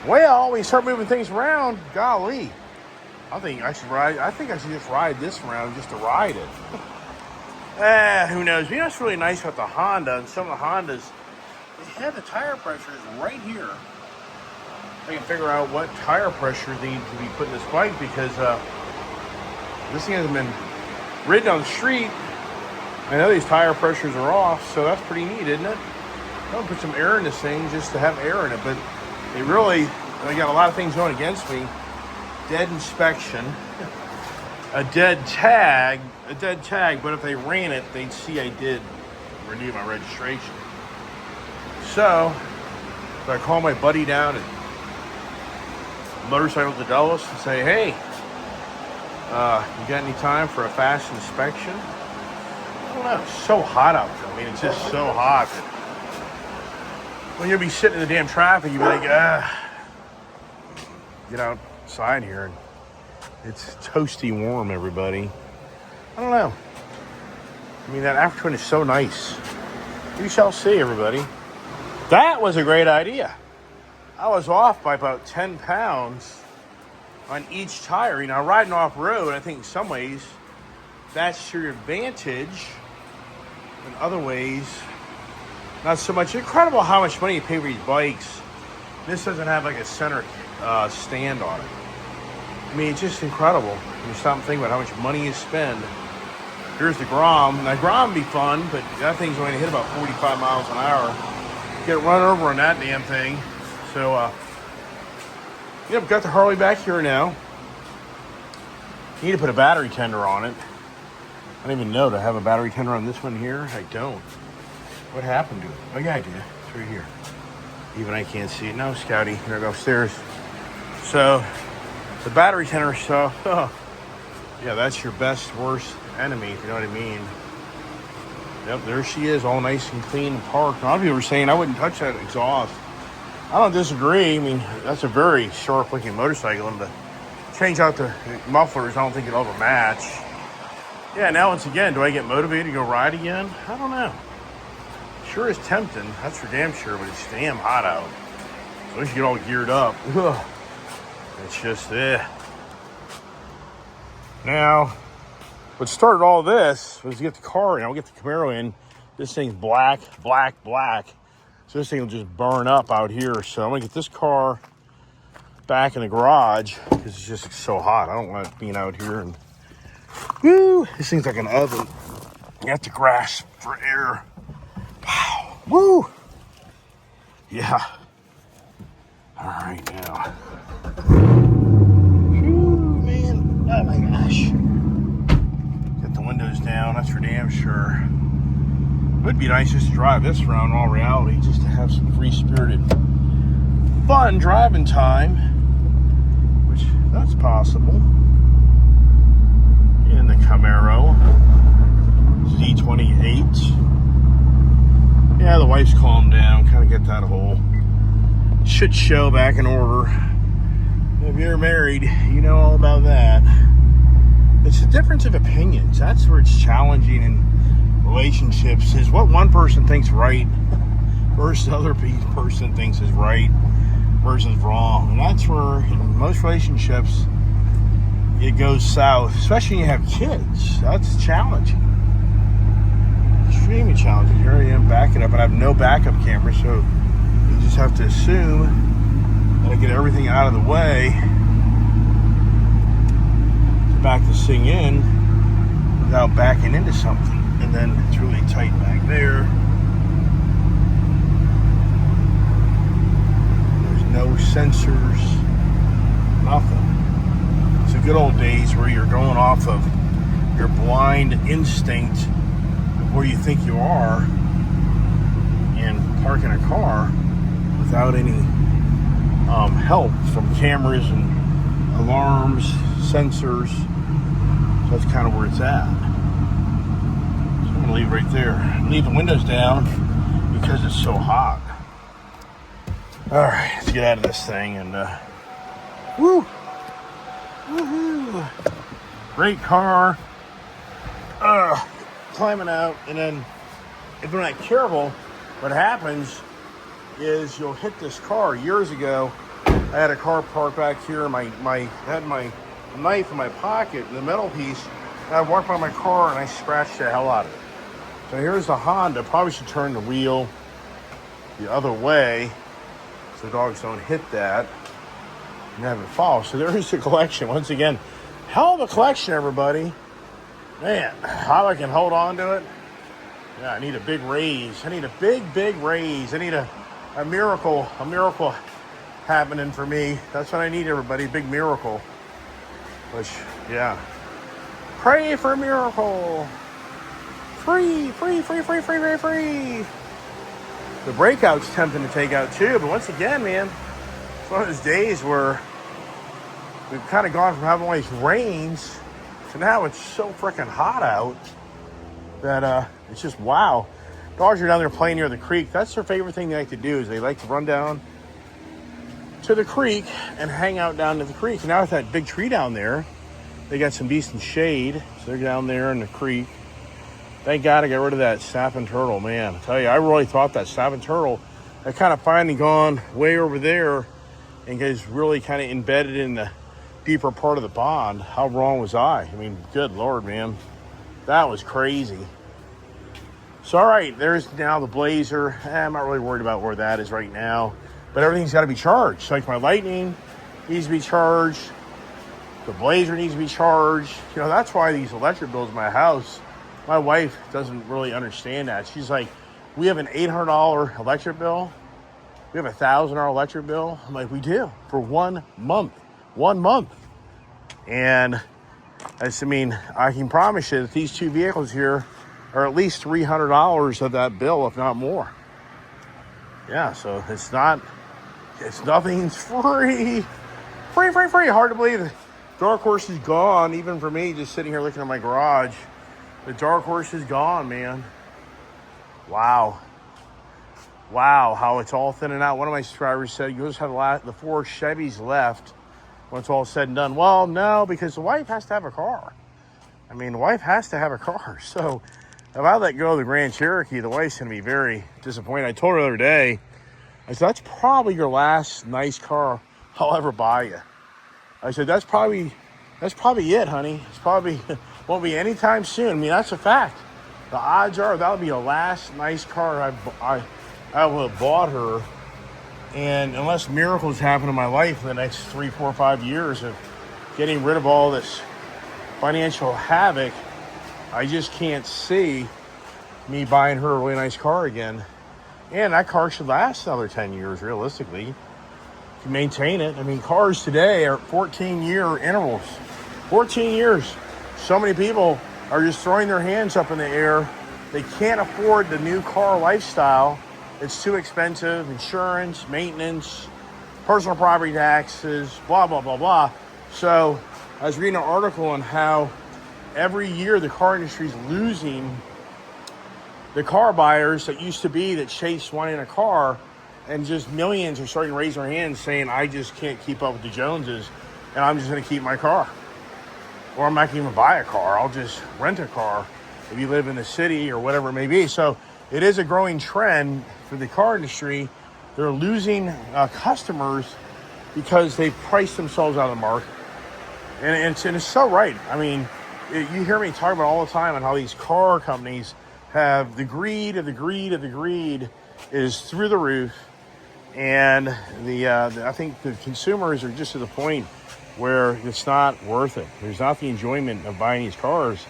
Well, when you start moving things around, golly, I think I should ride. I think I should just ride this around just to ride it. Who knows? You know what's really nice about the Honda and some of the Hondas, they have the tire pressures right here. I can figure out what tire pressure they need to be put in this bike because this thing hasn't been ridden on the street. I know these tire pressures are off, so that's pretty neat, isn't it? I'm gonna put some air in this thing just to have air in it, but they got a lot of things going against me. Dead inspection, a dead tag, but if they ran it, they'd see I did renew my registration. So I call my buddy down at Motorcycle to Dulles and say, hey, you got any time for a fast inspection? I don't know, it's so hot out there. I mean, it's just so hot that when you'll be sitting in the damn traffic, you'll be like, get outside here and it's toasty warm, everybody. I don't know. I mean, that afternoon is so nice. We shall see, everybody. That was a great idea. I was off by about 10 pounds on each tire. You know, riding off-road, I think in some ways, that's your advantage. In other ways, not so much. Incredible how much money you pay for these bikes. This doesn't have like a center stand on it. I mean, it's just incredible. When you stop and think about how much money you spend. Here's the Grom. Now, Grom would be fun, but that thing's only going to hit about 45 miles an hour. Get run over on that damn thing. So, I've got the Harley back here now. Need to put a battery tender on it. I don't even know. Do I have a battery tender on this one here? I don't. What happened to it? Oh, yeah, I did. It's right here. Even I can't see it. No, Scouty. Here I go upstairs. So, the battery tender stuff. Yeah, that's your best, worst enemy, if you know what I mean. Yep, there she is, all nice and clean and parked. A lot of people were saying I wouldn't touch that exhaust. I don't disagree. I mean, that's a very sharp-looking motorcycle, and to change out the mufflers, I don't think it'll ever match. Yeah, now once again, do I get motivated to go ride again? I don't know. Sure is tempting, that's for damn sure, but it's damn hot out. So once you get all geared up, it's just, Now, what started all this was to get the car in. I'll get the Camaro in. This thing's black. So this thing will just burn up out here. So I'm going to get this car back in the garage because it's just so hot. I don't want it being out here. And woo, this thing's like an oven. You have to grasp for air. Wow. Woo. Yeah. All right, now. Whew, man. Oh, my gosh. Get the windows down. That's for damn sure. It would be nice just to drive this around in all reality, just to have some free-spirited, fun driving time, which that's possible. In the Camaro Z28. Yeah, the wife's calmed down, kind of get that whole shit show back in order. If you're married, you know all about that. It's a difference of opinions. That's where it's challenging in relationships, is what one person thinks right versus the other person thinks is right versus wrong. And that's where in most relationships it goes south, especially when you have kids. That's challenging. Extremely challenging. Here I am backing up, and I have no backup camera, so you just have to assume that I get everything out of the way to back this thing in without backing into something. And then it's really tight back there. There's no sensors, nothing. It's the good old days where you're going off of your blind instinct of where you think you are and parking a car without any help from cameras and alarms, sensors. So that's kind of where it's at. I'm gonna leave right there. Leave the windows down because it's so hot. All right, let's get out of this thing and woo, woohoo! Great car. Climbing out, and then if you're not careful, what happens is you'll hit this car. Years ago, I had a car parked back here. I had my knife in my pocket, the metal piece. And I walked by my car and I scratched the hell out of it. So here's the Honda. Probably should turn the wheel the other way so dogs don't hit that and have it fall. So there is the collection. Once again, hell of a collection, everybody. Man, how I can hold on to it. Yeah, I need a big raise. I need a big raise. I need a miracle happening for me. That's what I need, everybody. Big miracle. Which, yeah. Pray for a miracle. Free. The breakout's tempting to take out too, but once again, man, it's one of those days where we've kind of gone from having all these rains to now it's so freaking hot out that it's just wow. Dogs are down there playing near the creek. That's their favorite thing they like to do is they like to run down to the creek and hang out down to the creek. And now with that big tree down there, they got some decent shade. So they're down there in the creek. Thank God I got rid of that snapping turtle, man. I tell you, I really thought that snapping turtle had kind of finally gone way over there and is really kind of embedded in the deeper part of the pond. How wrong was I? I mean, good Lord, man. That was crazy. So, all right, there's now the Blazer. I'm not really worried about where that is right now. But everything's got to be charged. Like my Lightning needs to be charged. The Blazer needs to be charged. You know, that's why these electric bills in my house, my wife doesn't really understand that. She's like, we have an $800 electric bill. We have a $1,000 electric bill. I'm like, we do for 1 month. 1 month. And I can promise you that these two vehicles here are at least $300 of that bill, if not more. Yeah, so nothing's free. Free. Hard to believe. Dark Horse is gone, even for me, just sitting here looking at my garage. The Dark Horse is gone, man. Wow, how it's all thinning out. One of my subscribers said, you just have the 4 Chevys left when it's all said and done. Well, no, because the wife has to have a car. I mean, the wife has to have a car. So if I let go of the Grand Cherokee, the wife's going to be very disappointed. I told her the other day, I said, that's probably your last nice car I'll ever buy you. I said, that's probably it, honey. It's probably won't be anytime soon. I mean, that's a fact. The odds are that'll be the last nice car I will have bought her. And unless miracles happen in my life in the next 3, 4, 5 years of getting rid of all this financial havoc, I just can't see me buying her a really nice car again. And that car should last another 10 years, realistically. To maintain it. I mean, cars today are 14-year intervals. 14 years. So many people are just throwing their hands up in the air. They can't afford the new car lifestyle. It's too expensive. Insurance, maintenance, personal property taxes, blah, blah, blah, blah. So I was reading an article on how every year the car industry is losing the car buyers that used to be that chase wanting a car, and just millions are starting to raise their hands saying, I just can't keep up with the Joneses and I'm just going to keep my car. Or I'm not going to even buy a car. I'll just rent a car if you live in the city or whatever it may be. So it is a growing trend for the car industry. They're losing customers because they've priced themselves out of the market. And it's so right. I mean, you hear me talk about all the time on how these car companies have the greed is through the roof. And I think the consumers are just to the point where it's not worth it. There's not the enjoyment of buying these cars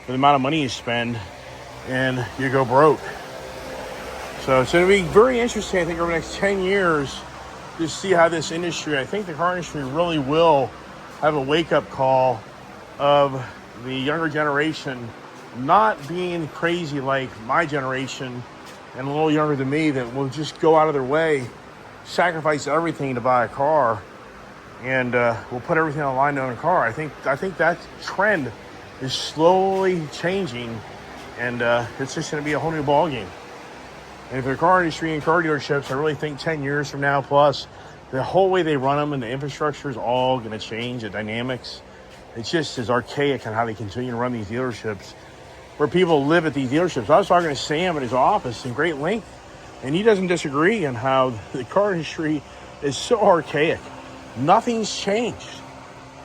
for the amount of money you spend, and you go broke. So it's going to be very interesting, I think, over the next 10 years to see how this industry, I think the car industry really will have a wake-up call of the younger generation not being crazy like my generation and a little younger than me that will just go out of their way, sacrifice everything to buy a car, and we'll put everything on the line to own a car. I think that trend is slowly changing, and it's just going to be a whole new ballgame. And for the car industry and car dealerships, I really think 10 years from now plus, the whole way they run them and the infrastructure is all going to change, the dynamics. It's just as archaic on how they continue to run these dealerships, where people live at these dealerships. I was talking to Sam at his office in great length, and he doesn't disagree on how the car industry is so archaic. Nothing's changed.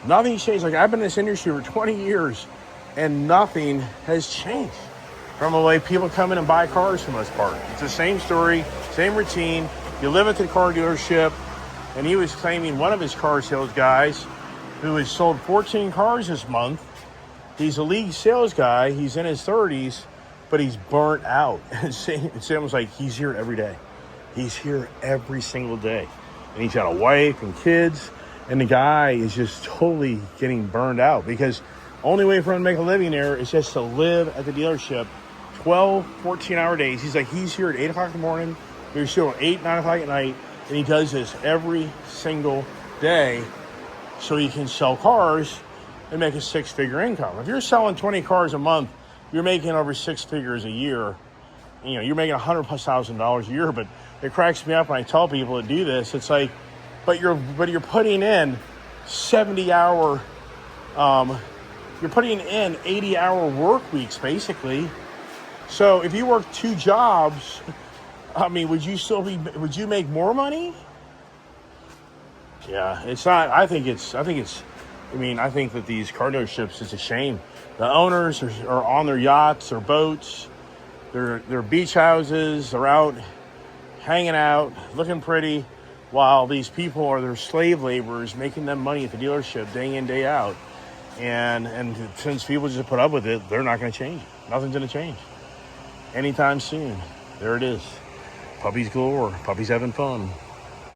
Nothing's changed. Like, I've been in this industry for 20 years and nothing has changed from the way people come in and buy cars for the most part. It's the same story, same routine. You live at the car dealership, and he was claiming, one of his car sales guys who has sold 14 cars this month, he's a league sales guy, he's in his 30s, but he's burnt out. And Sam was like, he's here every day. He's here every single day. And he's got a wife and kids, and the guy is just totally getting burned out because only way for him to make a living there is just to live at the dealership 12, 14-hour days. He's like, he's here at 8 o'clock in the morning, he's here at 8, 9 o'clock at night, and he does this every single day so he can sell cars and make a six-figure income. If you're selling 20 cars a month, you're making over six figures a year. You know, you're making $100,000+ a year, but it cracks me up when I tell people to do this. It's like, but you're putting in 70-hour, you're putting in 80-hour work weeks, basically. So if you work two jobs, I mean, would you make more money? Yeah, it's not. I think that these car dealerships, it's a shame. The owners are on their yachts, their boats, their beach houses. They're out hanging out, looking pretty, while these people are their slave laborers, making them money at the dealership day in, day out. And since people just put up with it, they're not going to change. Nothing's going to change anytime soon. There it is. Puppies galore. Puppies having fun.